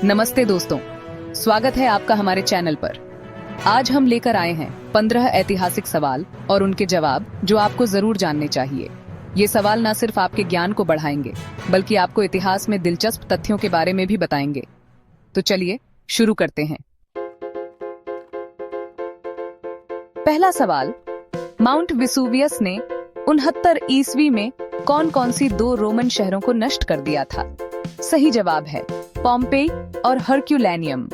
नमस्ते दोस्तों, स्वागत है आपका हमारे चैनल पर। आज हम लेकर आए हैं 15 ऐतिहासिक सवाल और उनके जवाब जो आपको जरूर जानने चाहिए। ये सवाल न सिर्फ आपके ज्ञान को बढ़ाएंगे बल्कि आपको इतिहास में दिलचस्प तथ्यों के बारे में भी बताएंगे। तो चलिए शुरू करते हैं। पहला सवाल, माउंट विसुवियस ने 69 ईस्वी में कौन कौन सी 2 रोमन शहरों को नष्ट कर दिया था? सही जवाब है पोम्पेई और हरक्यूलेनियम।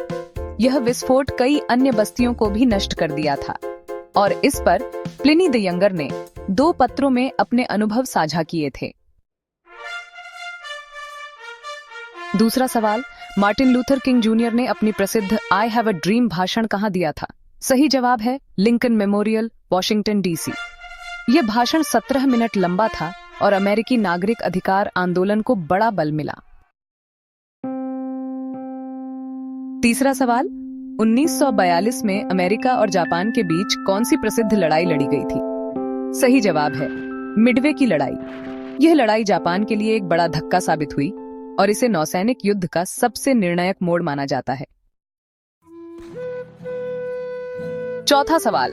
यह विस्फोट कई अन्य बस्तियों को भी नष्ट कर दिया था और इस पर प्लिनी द यंगर ने 2 पत्रों में अपने अनुभव साझा किए थे। दूसरा सवाल, मार्टिन लूथर किंग जूनियर ने अपनी प्रसिद्ध आई हैव अ ड्रीम भाषण कहां दिया था? सही जवाब है लिंकन मेमोरियल, वॉशिंगटन डीसी। यह भाषण 17 मिनट लंबा था और अमेरिकी नागरिक अधिकार आंदोलन को बड़ा बल मिला। तीसरा सवाल, 1942 में अमेरिका और जापान के बीच कौन सी प्रसिद्ध लड़ाई लड़ी गई थी? सही जवाब है मिडवे की लड़ाई। यह लड़ाई जापान के लिए एक बड़ा धक्का साबित हुई और इसे नौसैनिक युद्ध का सबसे निर्णायक मोड़ माना जाता है। चौथा सवाल,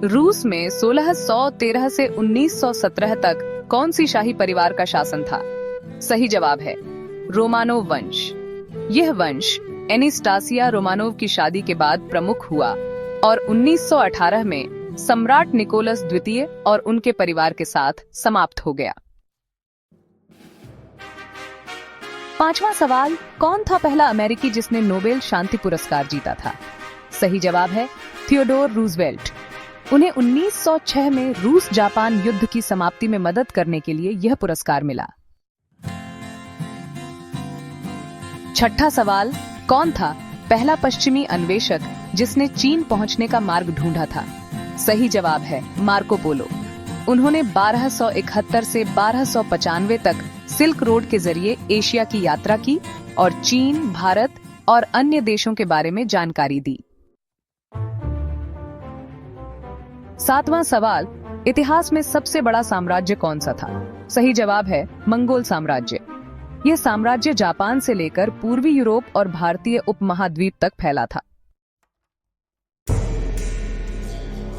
रूस में 1613 से 1917 तक कौन सी शाही परिवार का शासन था? सही जवाब है रोमानोव वंश। यह वंश एनिस्टासिया रोमानोव की शादी के बाद प्रमुख हुआ और 1918 में सम्राट निकोलस द्वितीय और उनके परिवार के साथ समाप्त हो गया। पांचवा सवाल, कौन था पहला अमेरिकी जिसने नोबेल शांति पुरस्कार जीता था? सही जवाब है थियोडोर रूजवेल्ट। उन्हें 1906 में रूस जापान युद्ध की समाप्ति में मदद करने के लिए यह पुरस्कार मिला। छठा सवाल, कौन था पहला पश्चिमी अन्वेषक जिसने चीन पहुंचने का मार्ग ढूंढा था? सही जवाब है मार्को पोलो। उन्होंने 1271 से 1295 तक सिल्क रोड के जरिए एशिया की यात्रा की और चीन, भारत और अन्य देशों के बारे में जानकारी दी। सातवां सवाल, इतिहास में सबसे बड़ा साम्राज्य कौन सा था? सही जवाब है मंगोल साम्राज्य। यह साम्राज्य जापान से लेकर पूर्वी यूरोप और भारतीय उपमहाद्वीप तक फैला था।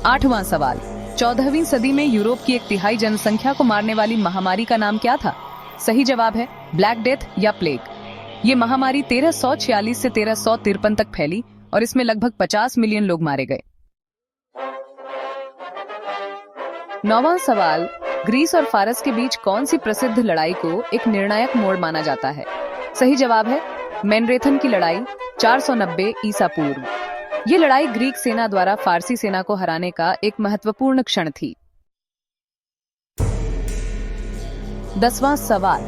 आठवां सवाल, 14वीं सदी में यूरोप की 1/3 जनसंख्या को मारने वाली महामारी का नाम क्या था? सही जवाब है ब्लैक डेथ या प्लेग। ये महामारी 1346 से 1353 तक फैली और इसमें लगभग 50 मिलियन लोग मारे गए। नौवां सवाल, ग्रीस और फारस के बीच कौन सी प्रसिद्ध लड़ाई को एक निर्णायक मोड़ माना जाता है? सही जवाब है मैनरेथन की लड़ाई 490 ईसा पूर्व। ये लड़ाई ग्रीक सेना द्वारा फारसी सेना को हराने का एक महत्वपूर्ण क्षण थी। 10वां सवाल,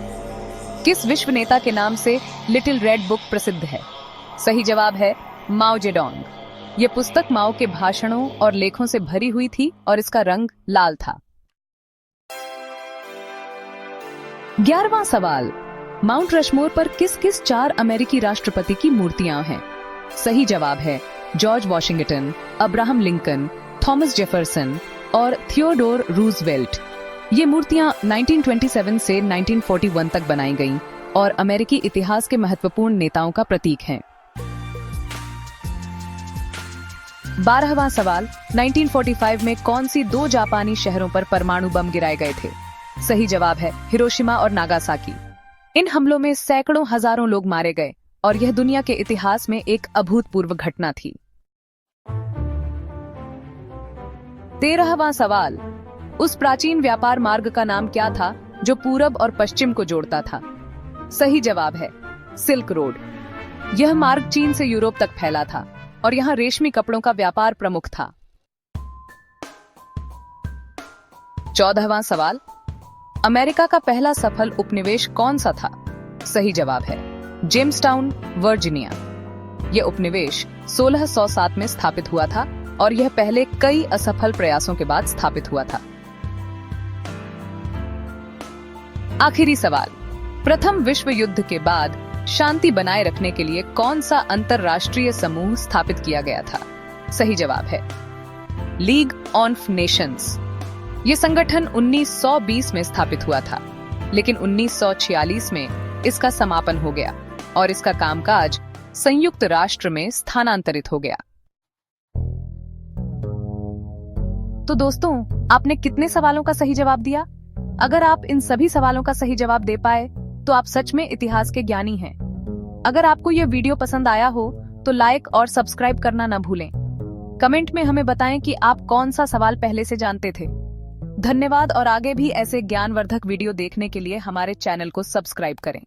किस विश्व नेता के नाम से लिटिल रेड बुक प्रसिद्ध है? सही जवाब है माओ जेडोंग। यह पुस्तक माओ के भाषणों और लेखों से भरी हुई थी और इसका रंग लाल था। 11वां सवाल, माउंट रशमोर पर किस किस 4 अमेरिकी राष्ट्रपति की मूर्तियां हैं? सही जवाब है George Washington, Abraham Lincoln, Thomas Jefferson और थियोडोर रूजवेल्ट। ये मूर्तियां 1927 से 1941 तक बनाई गईं और अमेरिकी इतिहास के महत्वपूर्ण नेताओं का प्रतीक हैं। 12वां सवाल, 1945 में कौन सी 2 जापानी शहरों पर परमाणु बम गिराए गए थे? सही जवाब है हिरोशिमा और नागासाकी। इन हमलों में सैकड़ों हजारों लोग मारे गए और यह दुनिया के इतिहास में एक अभूतपूर्व घटना थी। 13वां सवाल, उस प्राचीन व्यापार मार्ग का नाम क्या था जो पूरब और पश्चिम को जोड़ता था? सही जवाब है सिल्क रोड। यह मार्ग चीन से यूरोप तक फैला था और यहाँ रेशमी कपड़ों का व्यापार प्रमुख था। 14वां सवाल, अमेरिका का पहला सफल उपनिवेश कौन सा था? सही जवाब है जेम्सटाउन, वर्जीनिया। यह उपनिवेश 1607 में स्थापित हुआ था और यह पहले कई असफल प्रयासों के बाद स्थापित हुआ था। आखिरी सवाल, प्रथम विश्व युद्ध के बाद शांति बनाए रखने के लिए कौन सा अंतरराष्ट्रीय समूह स्थापित किया गया था? सही जवाब है लीग ऑफ नेशंस। यह संगठन 1920 में स्थापित हुआ था, लेकिन 1946 में इसका समापन हो गया और इसका कामकाज संयुक्त राष्ट्र में स्थानांतरित हो गया। तो दोस्तों, आपने कितने सवालों का सही जवाब दिया? अगर आप इन सभी सवालों का सही जवाब दे पाए तो आप सच में इतिहास के ज्ञानी हैं। अगर आपको यह वीडियो पसंद आया हो तो लाइक और सब्सक्राइब करना न भूलें। कमेंट में हमें बताएं कि आप कौन सा सवाल पहले से जानते थे। धन्यवाद, और आगे भी ऐसे ज्ञानवर्धक वीडियो देखने के लिए हमारे चैनल को सब्सक्राइब करें।